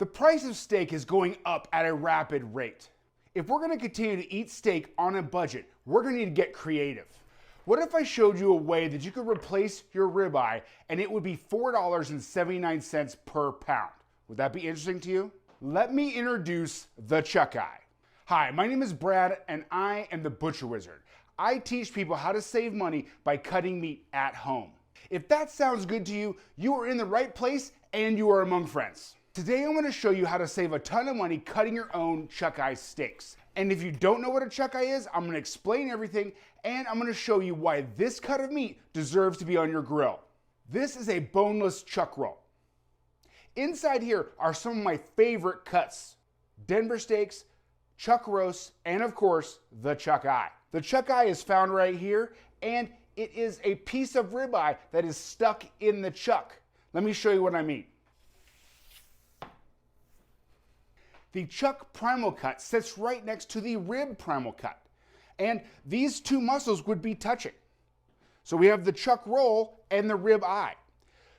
The price of steak is going up at a rapid rate. If we're going to continue to eat steak on a budget, we're going to need to get creative. What if I showed you a way that you could replace your ribeye and it would be $4.79 per pound? Would that be interesting to you? Let me introduce the Chuck Eye. Hi, my name is Brad and I am the Butcher Wizard. I teach people how to save money by cutting meat at home. If that sounds good to you, you are in the right place and you are among friends. Today I'm going to show you how to save a ton of money cutting your own Chuck Eye steaks. And if you don't know what a Chuck Eye is, I'm going to explain everything and I'm going to show you why this cut of meat deserves to be on your grill. This is a boneless chuck roll. Inside here are some of my favorite cuts: Denver steaks, chuck roasts, and of course, the Chuck Eye. The Chuck Eye is found right here, and it is a piece of ribeye that is stuck in the chuck. Let me show you what I mean. The chuck primal cut sits right next to the rib primal cut, and these two muscles would be touching. So we have the chuck roll and the rib eye.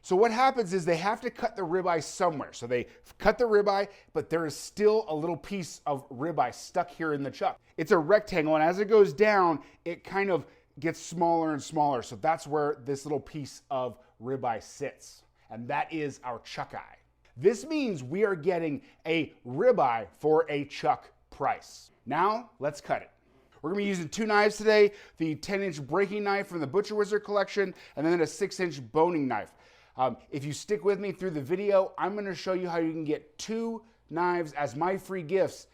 So what happens is they have to cut the ribeye somewhere. So they cut the ribeye, but there is still a little piece of ribeye stuck here in the chuck. It's a rectangle, and as it goes down, it kind of gets smaller and smaller. So that's where this little piece of ribeye sits, and that is our Chuck Eye. This means we are getting a ribeye for a chuck price. Now, let's cut it. We're gonna be using two knives today: the 10-inch breaking knife from the Butcher Wizard collection, and then a 6-inch boning knife. If you stick with me through the video, I'm gonna show you how you can get two knives as my free gifts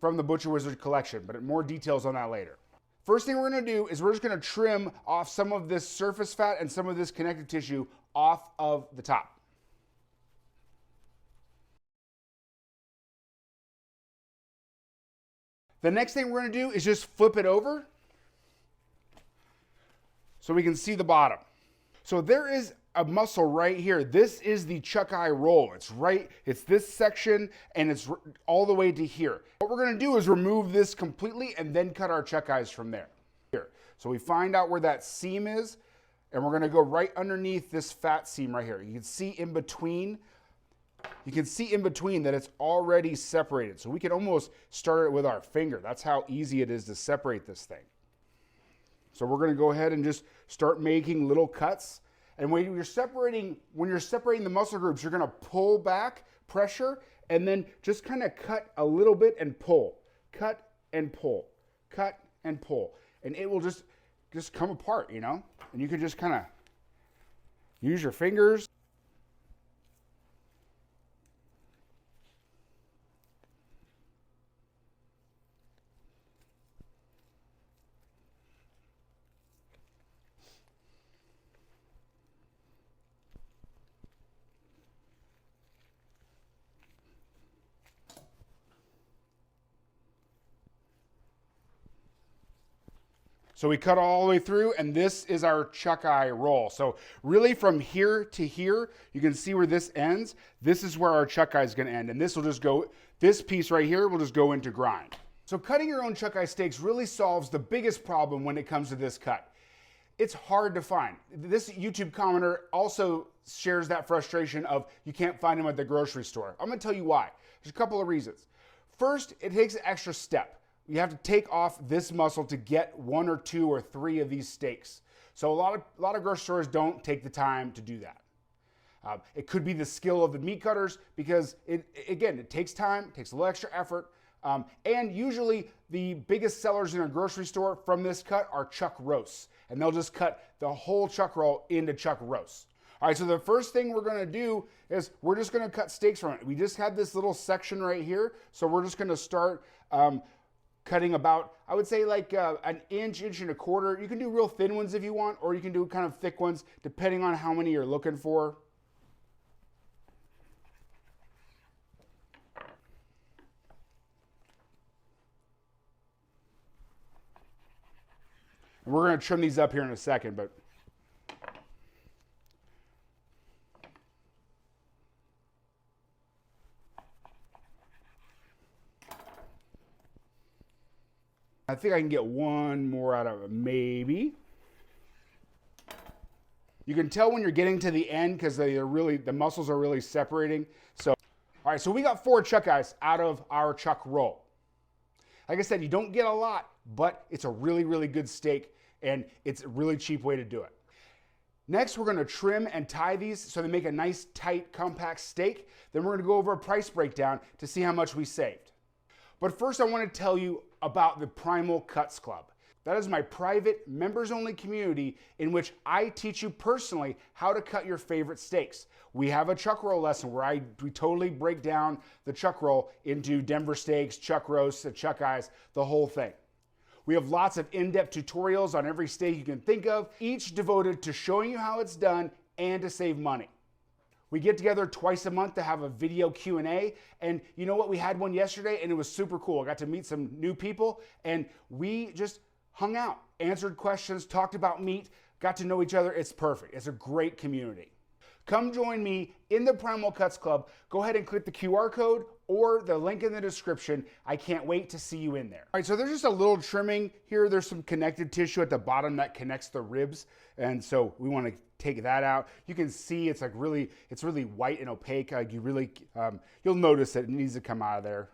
from the Butcher Wizard collection, but more details on that later. First thing we're gonna do is we're just gonna trim off some of this surface fat and some of this connective tissue off of the top. The next thing we're gonna do is just flip it over so we can see the bottom. So there is a muscle right here. This is the Chuck Eye roll. It's this section, and it's all the way to here. What we're gonna do is remove this completely and then cut our Chuck Eyes from there. Here. So we find out where that seam is, and we're gonna go right underneath this fat seam right here. You can see in between that it's already separated. So we can almost start it with our finger. That's how easy it is to separate this thing. So we're gonna go ahead and just start making little cuts. And when you're separating the muscle groups, you're gonna pull back, pressure, and then just kind of cut a little bit and pull. Cut and pull, cut and pull. And it will just come apart, you know? And you can just kind of use your fingers. So we cut all the way through, and this is our Chuck Eye roll. So really from here to here, you can see where this ends. This is where our Chuck Eye is gonna end. And this piece right here will just go into grind. So cutting your own Chuck Eye steaks really solves the biggest problem when it comes to this cut. It's hard to find. This YouTube commenter also shares that frustration of you can't find them at the grocery store. I'm gonna tell you why. There's a couple of reasons. First, it takes an extra step. You have to take off this muscle to get 1 or 2 or 3 of these steaks. So a lot of grocery stores don't take the time to do that. It could be the skill of the meat cutters because it takes time, it takes a little extra effort. And usually the biggest sellers in a grocery store from this cut are chuck roasts. And they'll just cut the whole chuck roll into chuck roasts. All right, so the first thing we're gonna do is we're just gonna cut steaks from it. We just had this little section right here. So we're just gonna start cutting about, I would say like an inch, inch and a quarter. You can do real thin ones if you want, or you can do kind of thick ones depending on how many you're looking for. And we're gonna trim these up here in a second, but I think I can get one more out of it, maybe. You can tell when you're getting to the end because the muscles are really separating. So, all All right, so we got 4 chuck eyes out of our chuck roll. Like I said, you don't get a lot, but it's a really, really good steak, and it's a really cheap way to do it. Next, we're gonna trim and tie these so they make a nice, tight, compact steak. Then we're gonna go over a price breakdown to see how much we saved. But first, I wanna tell you about the Primal Cuts Club. That is my private, members-only community in which I teach you personally how to cut your favorite steaks. We have a chuck roll lesson where we totally break down the chuck roll into Denver steaks, chuck roasts, chuck eyes, the whole thing. We have lots of in-depth tutorials on every steak you can think of, each devoted to showing you how it's done and to save money. We get together twice a month to have a video Q&A, and you know what? We had one yesterday and it was super cool. I got to meet some new people and we just hung out, answered questions, talked about meat, got to know each other. It's perfect. It's a great community. Come join me in the Primal Cuts Club. Go ahead and click the QR code or the link in the description. I can't wait to see you in there. All right, so there's just a little trimming here. There's some connective tissue at the bottom that connects the ribs. And so we want to take that out. You can see it's like it's really white and opaque. You'll notice that it needs to come out of there.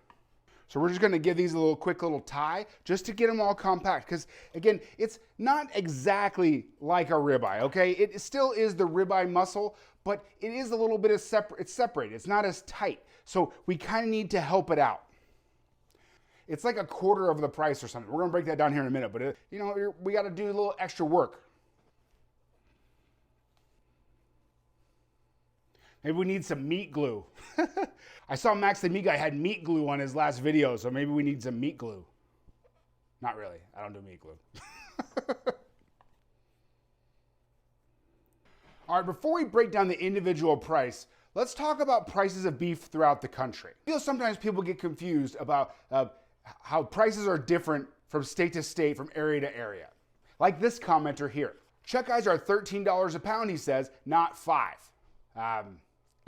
So we're just gonna give these a quick little tie just to get them all compact. Because again, it's not exactly like a ribeye, okay? It still is the ribeye muscle, but it is a little bit of it's separated. It's not as tight. So we kind of need to help it out. It's like a quarter of the price or something. We're gonna break that down here in a minute, but we gotta do a little extra work. Maybe we need some meat glue. I saw Max the Meat Guy had meat glue on his last video, so maybe we need some meat glue. Not really, I don't do meat glue. All right, before we break down the individual price, let's talk about prices of beef throughout the country. I feel sometimes people get confused about how prices are different from state to state, from area to area. Like this commenter here. Chuck eyes are $13 a pound, he says, not $5.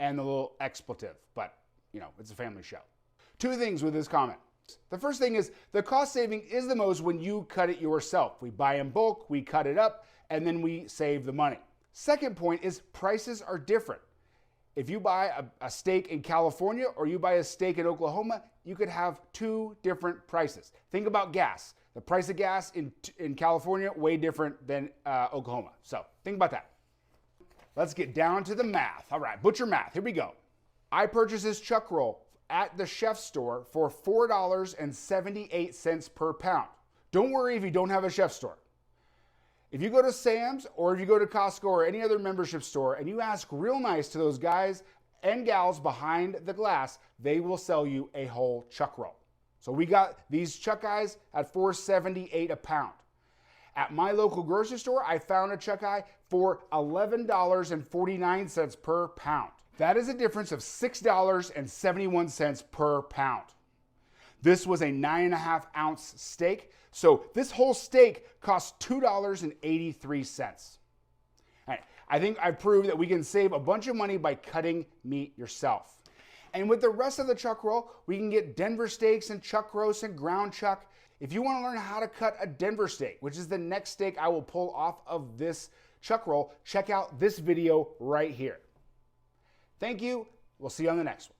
And the little expletive, but it's a family show. 2 things with this comment. The first thing is the cost saving is the most when you cut it yourself. We buy in bulk, we cut it up, and then we save the money. Second point is prices are different. If you buy a steak in California or you buy a steak in Oklahoma, you could have 2 different prices. Think about gas. The price of gas in California, way different than Oklahoma. So think about that. Let's get down to the math. All right, butcher math, here we go. I purchased this chuck roll at the chef store for $4.78 per pound. Don't worry if you don't have a chef store. If you go to Sam's or if you go to Costco or any other membership store and you ask real nice to those guys and gals behind the glass, they will sell you a whole chuck roll. So we got these chuck eyes at $4.78 a pound. At my local grocery store, I found a chuck eye for $11.49 per pound. That is a difference of $6.71 per pound. This was a 9.5 ounce steak. So this whole steak cost $2.83. Right, I think I've proved that we can save a bunch of money by cutting meat yourself. And with the rest of the chuck roll, we can get Denver steaks and chuck roasts and ground chuck. If you want to learn how to cut a Denver steak, which is the next steak I will pull off of this chuck roll, check out this video right here. Thank you. We'll see you on the next one.